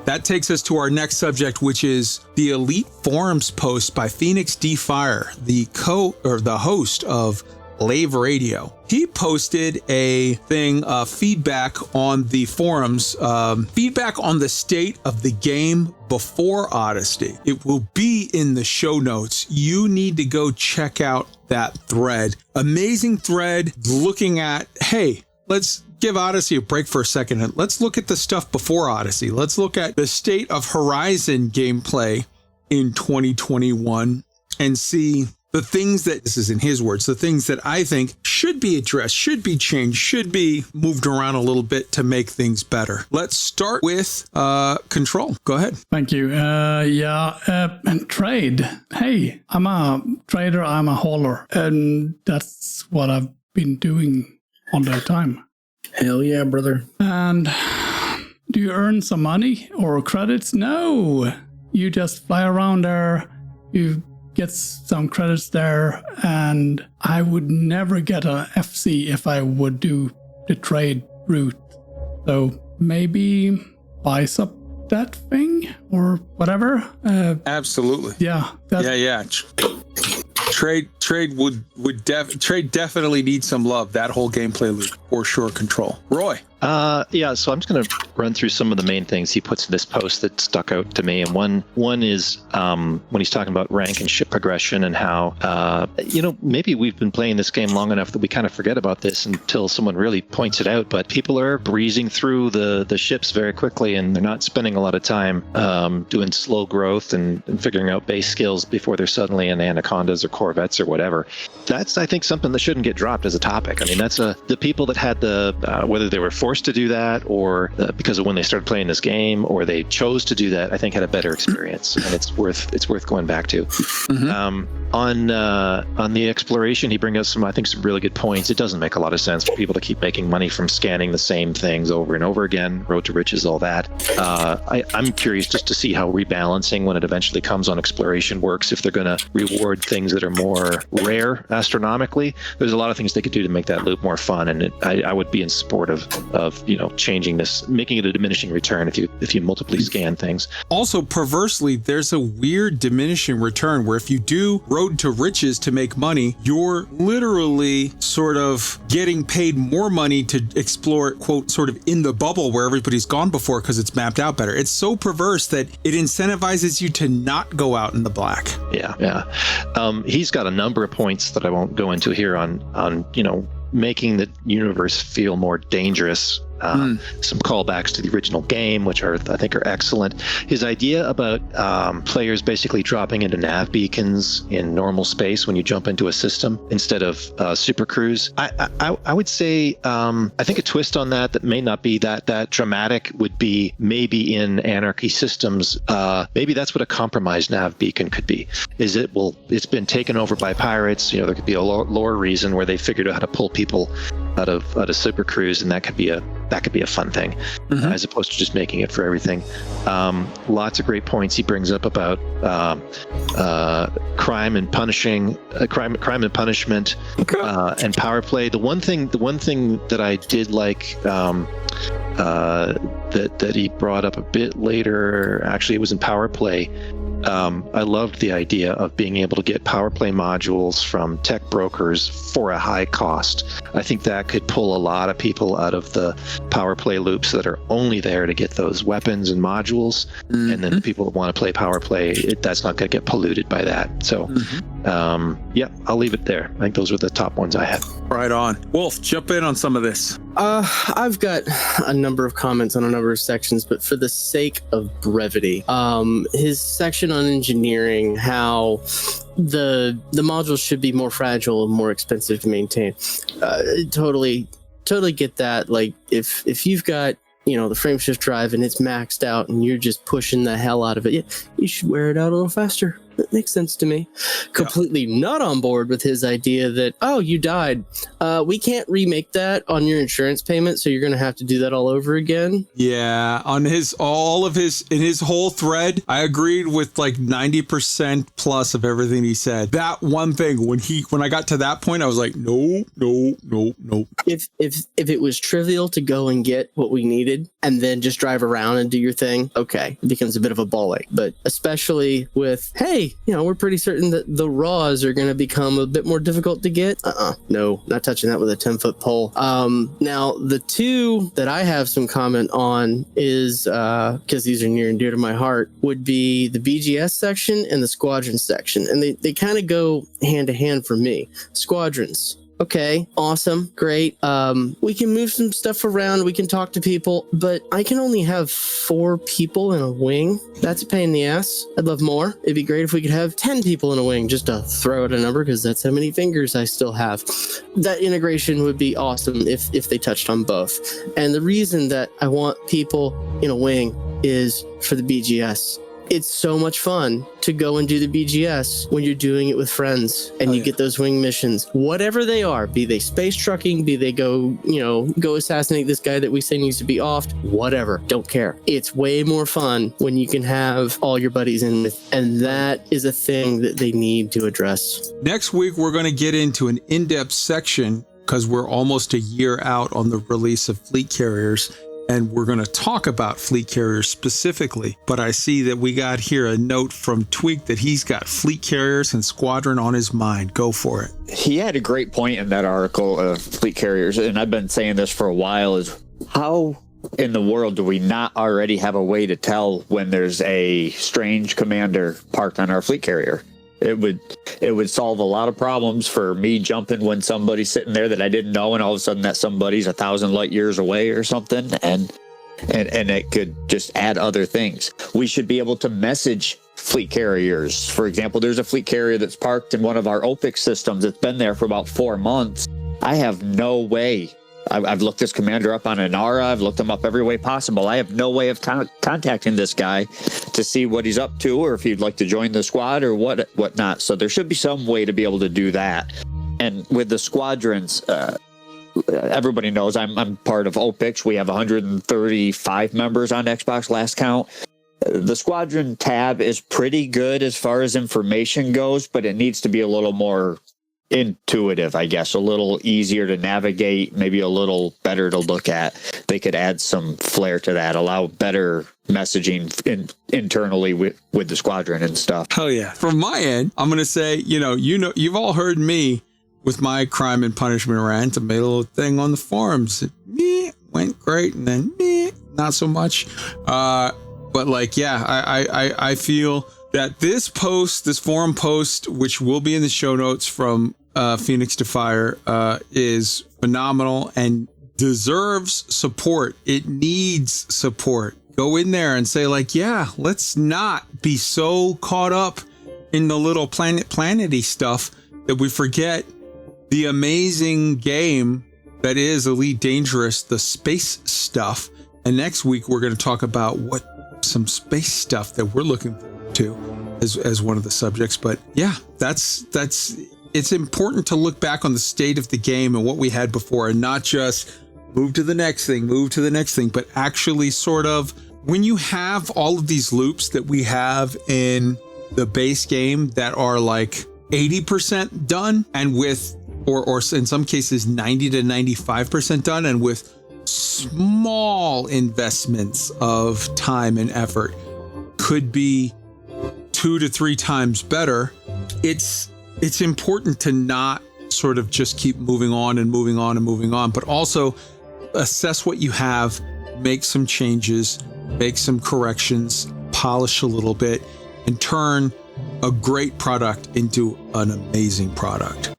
That takes us to our next subject, which is the Elite Forums post by Phoenix D. Fire, the host of LAVE Radio. He posted a thing, feedback on the forums, feedback on the state of the game before Odyssey. It will be in the show notes. You need to go check out that thread. Amazing thread looking at, hey, let's give Odyssey a break for a second and let's look at the stuff before Odyssey. Let's look at the state of Horizon gameplay in 2021 and see the things that, this is in his words, the things that I think should be addressed, should be changed, should be moved around a little bit to make things better. Let's start with Control. Go ahead. Thank you. And trade. Hey, I'm a trader, I'm a hauler, and that's what I've been doing all the time. Hell yeah, brother. And do you earn some money or credits? No. You just fly around there, you get some credits there, and I would never get a FC if I would do the trade route. So maybe spice up that thing or whatever. Absolutely. Yeah. Yeah. Trade definitely needs some love. That whole gameplay loop for sure. Control. Roy. So I'm just going to run through some of the main things he puts in this post that stuck out to me. And one is when he's talking about rank and ship progression and how, maybe we've been playing this game long enough that we kind of forget about this until someone really points it out. But people are breezing through the ships very quickly, and they're not spending a lot of time doing slow growth and figuring out base skills before they're suddenly in Anacondas or Corvettes or whatever. That's, I think, something that shouldn't get dropped as a topic. I mean, that's the people that had whether they were forced to do that or because of when they started playing this game or they chose to do that, I think had a better experience, and it's worth going back to. Mm-hmm. On the exploration, he brings us some really good points. It doesn't make a lot of sense for people to keep making money from scanning the same things over and over again. Road to Riches, all that. I'm curious just to see how rebalancing when it eventually comes on exploration works. If they're going to reward things that are more rare astronomically, there's a lot of things they could do to make that loop more fun. And I would be in support of changing this, making it a diminishing return if you multiply scan things. Also, perversely, there's a weird diminishing return where if you do Road to Riches to make money, you're literally sort of getting paid more money to explore, quote, sort of in the bubble where everybody's gone before because it's mapped out better. It's so perverse that it incentivizes you to not go out in the black. Yeah. He's got a number of points that I won't go into here on making the universe feel more dangerous. Some callbacks to the original game, which I think are excellent. His idea about players basically dropping into nav beacons in normal space when you jump into a system instead of super cruise. I would say I think a twist on that may not be that dramatic would be maybe in Anarchy systems. Maybe that's what a compromised nav beacon could be. It's been taken over by pirates. There could be a lore reason where they figured out how to pull people out of super cruise, and that could be a fun thing, as opposed to just making it for everything. Lots of great points he brings up about crime and punishment, and power play. The one thing that I did like that he brought up a bit later, actually it was in power play. I loved the idea of being able to get power play modules from tech brokers for a high cost. I think that could pull a lot of people out of the power play loops that are only there to get those weapons and modules. Mm-hmm. And then the people that want to play power play, that's not going to get polluted by that. So, I'll leave it there. I think those were the top ones I had. Right on. Wolf, jump in on some of this. I've got a number of comments on a number of sections, but for the sake of brevity, his section on engineering, how the modules should be more fragile and more expensive to maintain. Totally get that. Like if you've got the frameshift drive and it's maxed out and you're just pushing the hell out of it, you should wear it out a little faster. that makes sense to me. Completely not on board with his idea that, oh, you died. We can't remake that on your insurance payment, so you're going to have to do that all over again. Yeah, on in his whole thread, I agreed with like 90% plus of everything he said. That one thing, when I got to that point, I was like, no. If it was trivial to go and get what we needed and then just drive around and do your thing, okay, it becomes a bit of a ball ache. But especially with, hey, we're pretty certain that the raws are going to become a bit more difficult to get. No, not touching that with a 10-foot pole. Now, the two that I have some comment on is, because these are near and dear to my heart, would be the BGS section and the squadron section. And they kind of go hand to hand for me. Squadrons. Okay, awesome, great. We can move some stuff around, we can talk to people, but I can only have 4 people in a wing. That's a pain in the ass. I'd love more. It'd be great if we could have 10 people in a wing, just to throw out a number, because that's how many fingers I still have. That integration would be awesome if they touched on both. And the reason that I want people in a wing is for the BGS. It's so much fun to go and do the BGS when you're doing it with friends and you get those wing missions, whatever they are, be they space trucking, be they go assassinate this guy that we say needs to be offed, whatever, don't care. It's way more fun when you can have all your buddies in with, and that is a thing that they need to address. Next week, we're going to get into an in-depth section because we're almost a year out on the release of fleet carriers. And we're going to talk about fleet carriers specifically, but I see that we got here a note from Tweak that he's got fleet carriers and squadron on his mind. Go for it. He had a great point in that article of fleet carriers, and I've been saying this for a while, is how in the world do we not already have a way to tell when there's a strange commander parked on our fleet carrier? It would solve a lot of problems for me jumping when somebody's sitting there that I didn't know, and all of a sudden that somebody's 1,000 light years away or something, and it could just add other things. We should be able to message fleet carriers. For example, there's a fleet carrier that's parked in one of our OPIC systems. It's been there for about 4 months. I have no way. I've looked this commander up on Inara. I've looked him up every way possible. I have no way of contacting this guy to see what he's up to, or if he'd like to join the squad or whatnot. So there should be some way to be able to do that. And with the squadrons, everybody knows I'm part of OPIX. We have 135 members on Xbox last count. The squadron tab is pretty good as far as information goes, but it needs to be a little more intuitive, I guess, a little easier to navigate, maybe a little better to look at. They could add some flair to that, allow better messaging internally with the squadron and stuff. Oh yeah. From my end, I'm going to say, you've all heard me with my crime and punishment rant. I made a little thing on the forums. It went great, and then not so much. But I feel that this forum post, which will be in the show notes from Phoenix to Fire, is phenomenal and deserves support. It needs support. Go in there and say, let's not be so caught up in the little planety stuff that we forget the amazing game that is Elite Dangerous, the space stuff. And next week, we're going to talk about some space stuff that we're looking forward to as one of the subjects. But yeah, it's important to look back on the state of the game and what we had before, and not just move to the next thing, but actually sort of, when you have all of these loops that we have in the base game that are like 80% done, and with, or in some cases 90 to 95% done, and with small investments of time and effort, could be 2 to 3 times better. It's important to not sort of just keep moving on, but also assess what you have, make some changes, make some corrections, polish a little bit, and turn a great product into an amazing product.